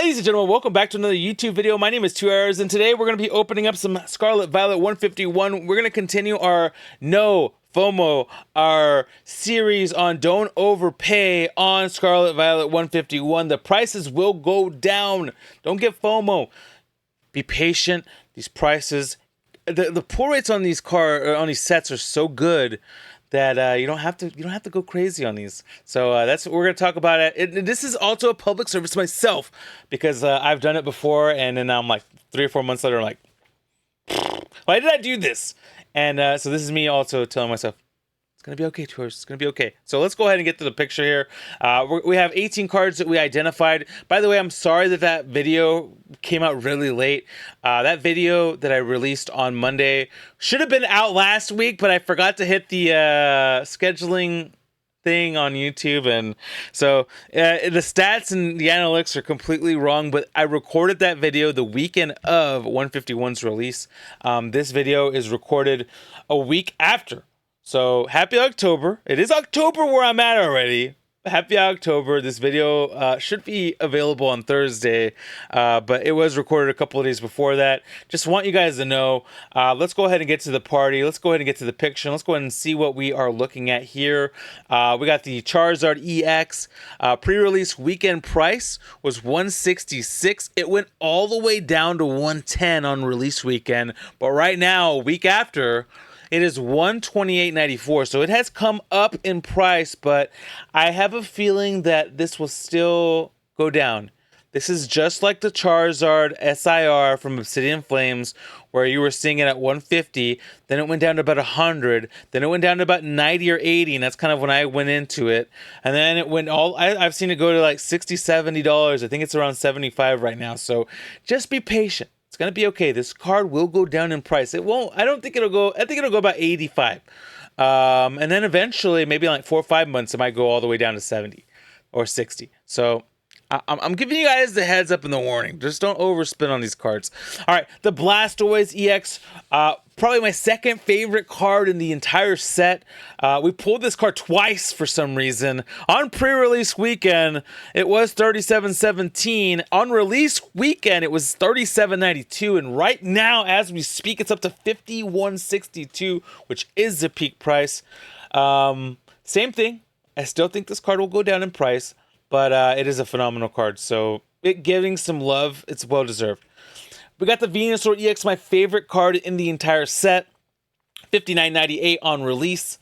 Ladies and gentlemen, welcome back to another YouTube video. My name is 2Hours, and today we're going to be opening up some Scarlet Violet 151. We're going to continue our No FOMO, our series on Don't Overpay on Scarlet Violet 151. The prices will go down. Don't get FOMO. Be patient. These prices, the pull rates on these sets are so good that you don't have to go crazy on these. So that's what we're going to talk about. This is also a public service to myself because I've done it before, and then I'm like 3 or 4 months later, I'm like, why did I do this? And so this is me also telling myself, it's going to be okay, Tours. It's going to be okay. So let's go ahead and get to the picture here. We have 18 cards that we identified. By the way, I'm sorry that video came out really late. That video that I released on Monday should have been out last week, but I forgot to hit the scheduling thing on YouTube, and so the stats and the analytics are completely wrong, but I recorded that video the weekend of 151's release. This video is recorded a week after. So happy October. It is October where I'm at already. Happy October. This video should be available on Thursday, but it was recorded a couple of days before that. Just want you guys to know. Let's go ahead and get to the party. Let's go ahead and get to the picture. Let's go ahead and see what we are looking at here. We got the Charizard EX. Pre-release weekend price was $166. It went all the way down to $110 on release weekend, but right now, a week after, it is $128.94, so it has come up in price, but I have a feeling that this will still go down. This is just like the Charizard SIR from Obsidian Flames, where you were seeing it at $150, then it went down to about $100, then it went down to about $90 or $80, and that's kind of when I went into it. And then it went I've seen it go to like $60, $70. I think it's around $75 right now, so just be patient. It's going to be okay. This card will go down in price. It won't. I think it'll go about 85. And then eventually, maybe in like 4 or 5 months, it might go all the way down to 70 or 60. So I'm giving you guys the heads up and the warning. Just don't overspin on these cards. All right, the Blastoise EX, probably my second favorite card in the entire set. We pulled this card twice for some reason. On pre-release weekend, it was $37.17. On release weekend, it was $37.92. And right now, as we speak, it's up to $51.62, which is the peak price. Same thing. I still think this card will go down in price, but it is a phenomenal card. So it getting some love, it's well deserved. We got the Venusaur EX, my favorite card in the entire set. $59.98 on release.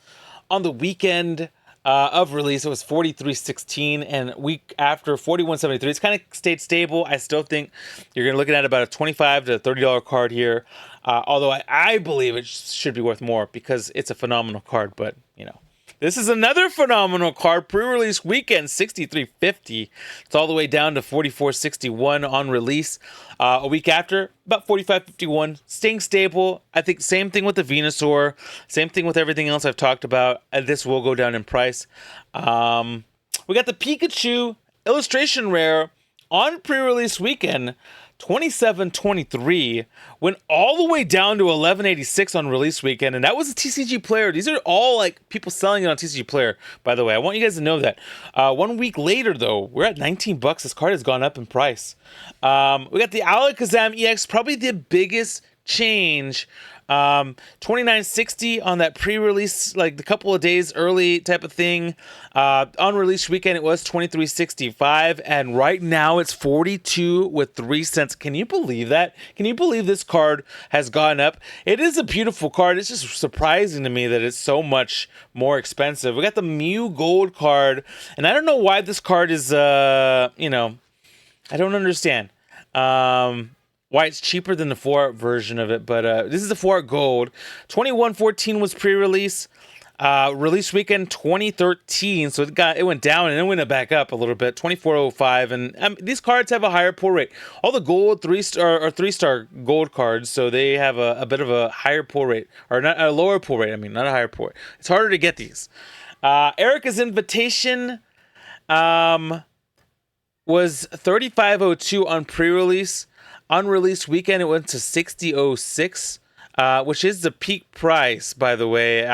On the weekend of release, it was $43.16, and week after $41.73. It's kind of stayed stable. I still think you're looking at about a $25 to $30 card here. Although I believe it should be worth more because it's a phenomenal card, but you know. This is another phenomenal card. Pre-release weekend, $63.50. It's all the way down to $44.61 on release. A week after, about $45.51. Staying stable. I think same thing with the Venusaur. Same thing with everything else I've talked about. This will go down in price. We got the Pikachu illustration rare on pre-release weekend. $27.23 went all the way down to $11.86 on release weekend, and that was a TCG player. These are all like people selling it on TCG player, by the way. I want you guys to know that. 1 week later, though, we're at $19. This card has gone up in price. We got the Alakazam EX, probably the biggest change. $29.60 on that pre-release, like the couple of days early type of thing. On release weekend, it was $23.65, and right now it's $42 with 3 cents. Can you believe that? Can you believe this card has gone up? It is a beautiful card. It's just surprising to me that it's so much more expensive. We got the Mew Gold card, and I don't know why this card is, I don't understand. Why it's cheaper than the 4-art version of it, but this is the 4-art gold. 21.14 was pre-release. Release weekend 2013, so it went down and then went back up a little bit. 24.05, and these cards have a higher pull rate. All the gold 3-star gold cards, so they have a bit of a higher pull rate, or not a lower pull rate. I mean, not a higher pull rate. It's harder to get these. Erica's Invitation was $35.02 on pre-release. On release weekend, it went to $60.06, which is the peak price, by the way.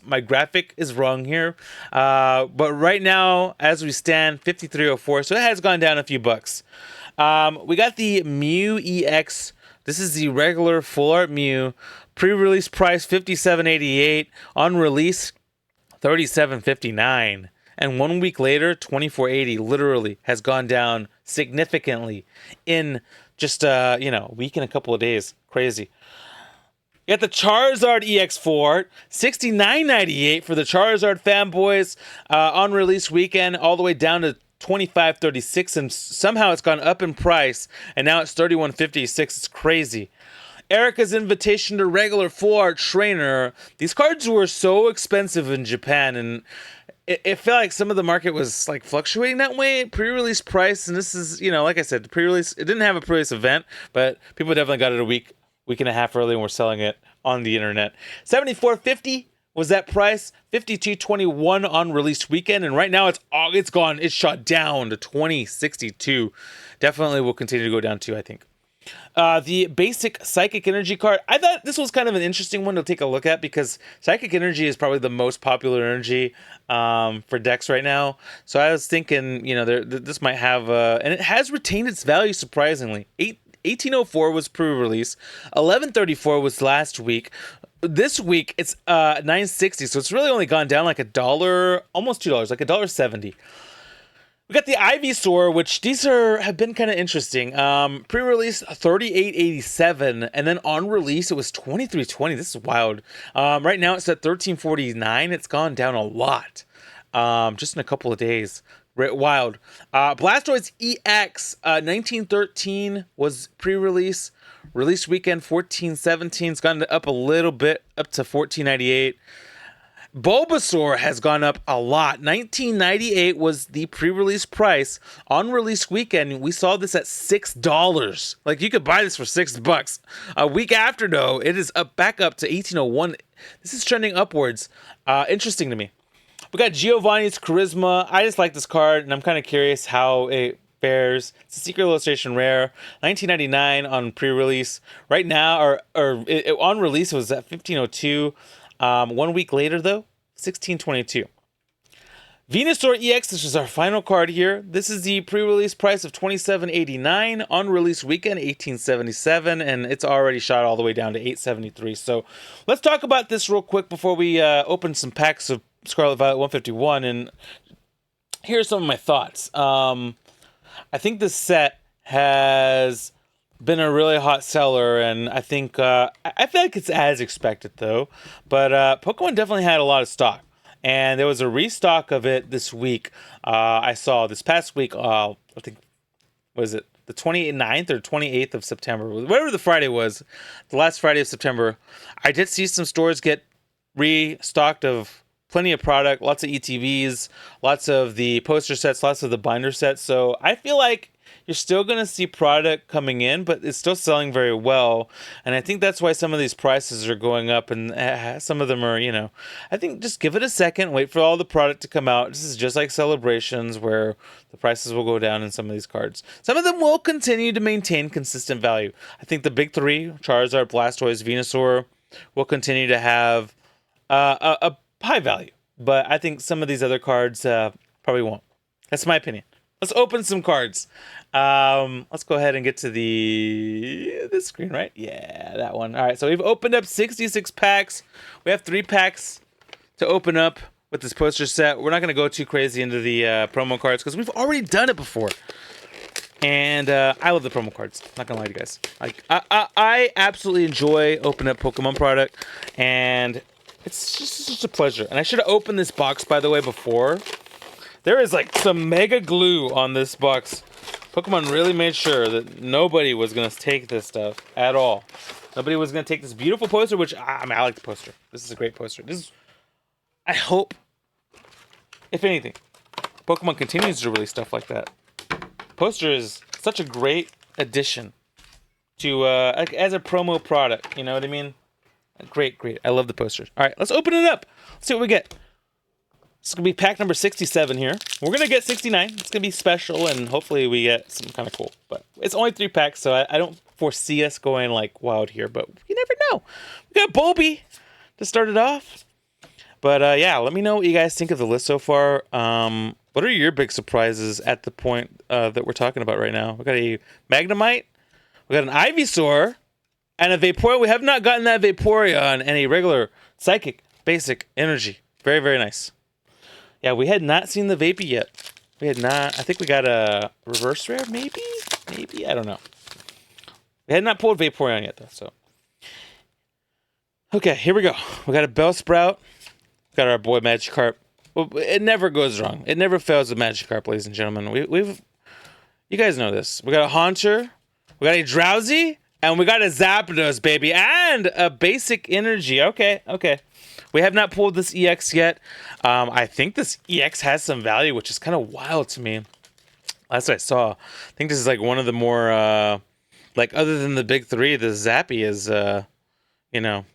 My graphic is wrong here, but right now, as we stand, $53.04. So it has gone down a few bucks. We got the Mew EX. This is the regular full art Mew. Pre-release price $57.88. On release $37.59. And 1 week later, $24.80 literally has gone down significantly in just a week and a couple of days. Crazy. You got the Charizard EX4, $69.98 for the Charizard fanboys on release weekend, all the way down to $25.36, and somehow it's gone up in price, and now it's $31.56. It's crazy. Erica's Invitation to regular full art trainer. These cards were so expensive in Japan, and it felt like some of the market was like fluctuating that way. Pre-release price, and this is, like I said, pre-release. It didn't have a pre-release event, but people definitely got it a week and a half early, and we're selling it on the internet. $74.50 was that price. $52.21 on release weekend, and right now it's gone. It's shot down to $20.62. Definitely will continue to go down too, I think. The basic Psychic Energy card. I thought this was kind of an interesting one to take a look at because Psychic Energy is probably the most popular energy for decks right now. So I was thinking, this might have, and it has retained its value surprisingly. 1804 was pre-release. 1134 was last week. This week it's $9.60, so it's really only gone down like $1, almost $2, like $1.70. We got the Ivysaur, which these have been kind of interesting. Pre-release $38.87, and then on release it was $23.20. This is wild. Right now it's at $13.49. It's gone down a lot, just in a couple of days. Wild. Blastoise EX 1913 was pre-release. Release weekend $14.17. It's gone up a little bit, up to $14.98. Bulbasaur has gone up a lot. $19.98 was the pre-release price. On release weekend, we saw this at $6. Like, you could buy this for $6. A week after, though, it is back up to $18.01. This is trending upwards. Interesting to me. We got Giovanni's Charisma. I just like this card, and I'm kind of curious how it fares. It's a secret illustration rare. $19.99 on pre-release. Right now, on release, it was at $15.02. 1 week later, though, $16.22. Venusaur EX, this is our final card here. This is the pre-release price of $27.89. On release weekend, $18.77, and it's already shot all the way down to $8.73. So let's talk about this real quick before we open some packs of Scarlet Violet 151. And here's some of my thoughts. I think this set has been a really hot seller, and I think I feel like it's as expected though. But Pokemon definitely had a lot of stock, and there was a restock of it this week. I saw this past week. I think, was it the 29th or 28th of September? Whatever the Friday was, the last Friday of September. I did see some stores get restocked of plenty of product, lots of ETVs, lots of the poster sets, lots of the binder sets. So I feel like you're still going to see product coming in, but it's still selling very well. And I think that's why some of these prices are going up, and some of them are, I think just give it a second, wait for all the product to come out. This is just like Celebrations, where the prices will go down in some of these cards. Some of them will continue to maintain consistent value. I think the big three, Charizard, Blastoise, Venusaur, will continue to have a high value, but I think some of these other cards probably won't. That's my opinion. Let's open some cards. Let's go ahead and get to this screen, right? Yeah, that one. All right, so we've opened up 66 packs. We have 3 packs to open up with this poster set. We're not going to go too crazy into the promo cards because we've already done it before. And I love the promo cards. Not gonna lie to you guys. I absolutely enjoy opening up Pokemon product, and it's just such a pleasure. And I should have opened this box, by the way, before. There is like some mega glue on this box. Pokemon really made sure that nobody was going to take this stuff at all. Nobody was going to take this beautiful poster, which, I like the poster. This is a great poster. I hope, if anything, Pokemon continues to release stuff like that. Poster is such a great addition to, as a promo product. You know what I mean? Great. I love the posters. All right, let's open it up. Let's see what we get. This is going to be pack number 67 here. We're going to get 69. It's going to be special, and hopefully we get something kind of cool. But it's only 3 packs, so I don't foresee us going like wild here, but you never know. We got Bulby to start it off. But yeah, let me know what you guys think of the list so far. What are your big surprises at the point that we're talking about right now? We got a Magnemite, we got an Ivysaur, and a Vaporeon. We have not gotten that Vaporeon, and a regular Psychic Basic Energy. Very, very nice. Yeah, we had not seen the Vapey yet. We had not. I think we got a reverse rare, maybe? Maybe? I don't know. We had not pulled Vaporeon yet, though, so. Okay, here we go. We got a Bellsprout. We got our boy Magikarp. Well, it never goes wrong. It never fails with Magikarp, ladies and gentlemen. We've... You guys know this. We got a Haunter. We got a Drowsy. And we got a Zapdos, baby. And a Basic Energy. Okay, okay. We have not pulled this EX yet. I think this EX has some value, which is kind of wild to me. That's what I saw. I think this is like one of the more, like other than the big three, the Zappy is, you know,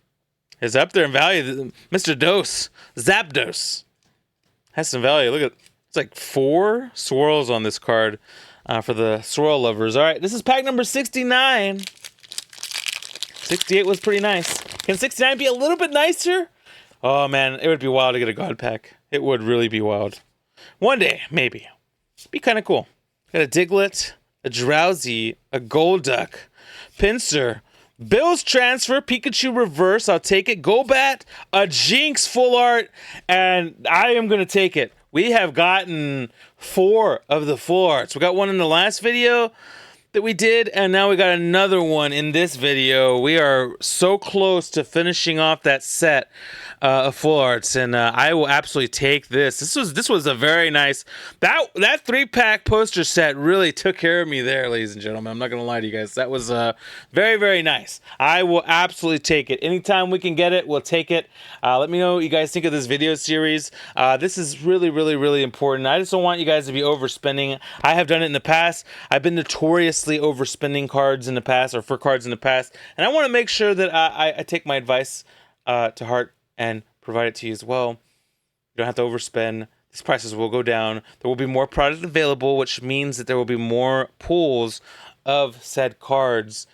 is up there in value. Mr. Dose, Zapdos, has some value. Look at, it's like 4 swirls on this card for the swirl lovers. All right, this is pack number 69. 68 was pretty nice. Can 69 be a little bit nicer? Oh man, it would be wild to get a God pack. It would really be wild. One day, maybe. Be kind of cool. Got a Diglett, a Drowsy, a Golduck, Pinsir, Bill's Transfer, Pikachu Reverse, I'll take it. Golbat, a Jinx Full Art, and I am going to take it. We have gotten 4 of the Full Arts. We got one in the last video that we did, and now we got another one in this video. We are so close to finishing off that set of Full Arts, and I will absolutely take this. This was a very nice, that 3-pack poster set really took care of me there, ladies and gentlemen. I'm not gonna lie to you guys. That was very, very nice. I will absolutely take it. Anytime we can get it, we'll take it. Let me know what you guys think of this video series. This is really, really, really important. I just don't want you guys to be overspending. I have done it in the past. I've been notoriously overspending cards in the past, or for cards in the past, and I want to make sure that I take my advice to heart and provide it to you as well. You don't have to overspend. These prices will go down. There will be more product available, which means that there will be more pools of said cards,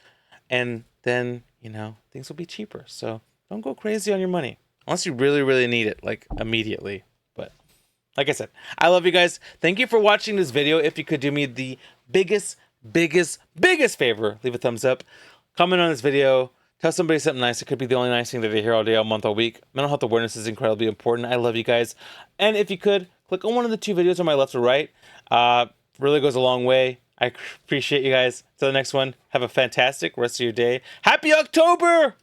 and then, you know, things will be cheaper. So don't go crazy on your money unless you really, really need it, like immediately. But like I said, I love you guys. Thank you for watching this video. If you could do me the biggest favor, leave a thumbs up, comment on this video, tell somebody something nice. It could be the only nice thing that they hear all day, all month, all week. Mental health awareness is incredibly important. I love you guys. And if you could, click on one of the 2 videos on my left or right. Really goes a long way. I appreciate you guys. Till the next one, have a fantastic rest of your day. Happy October!